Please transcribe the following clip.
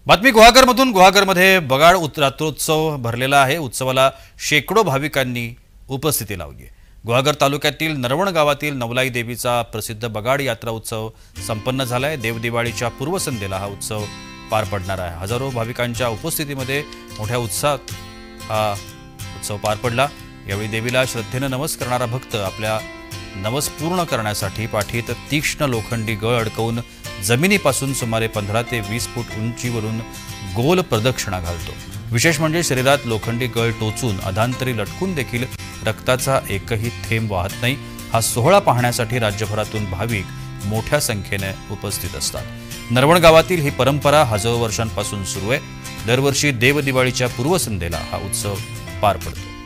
बातमी गुहागरमधून गुहागरमध्ये बगाड रात्रोत्सव भरलेला आहे। उत्सवाला शेकडो भाविकांनी उपस्थिती लावली आहे। गुहागर तालुक्यातील नरवण गावातील नवलाई देवीचा प्रसिद्ध बगाड यात्रा उत्सव संपन्न झालाय। देवदिवाळीच्या पूर्वसंध्येला हा उत्सव पार पडणार आहे। हजारो भाविकांच्या उपस्थितीमध्ये मोठ्या उत्साहात हा उत्सव पार पडला। यावेळी देवीला श्रद्धेने नमस्कार करणारा भक्त आपल्या नवस पूर्ण करण्यासाठी पाठीत तीक्ष्ण लोखंडी गळ अडकवून जमिनीपासून सुमारे 15 ते 20 फूट उंचीवरून गोल प्रदक्षिणा घालतो। विशेष म्हणजे शरीरात लोखंडी गळ टोचून अधांतरी लटकून देखील रक्ताचा एकही थेंब वाहत नाही। हा सोहळा पाहण्यासाठी राज्यभरातून भाविक मोठ्या संख्येने उपस्थित असतात। नरवण गावातील ही परंपरा हजारो वर्षांपासून सुरू आहे। दरवर्षी देवदिवाळीच्या पूर्वसंध्येला हा उत्सव पार पडतो।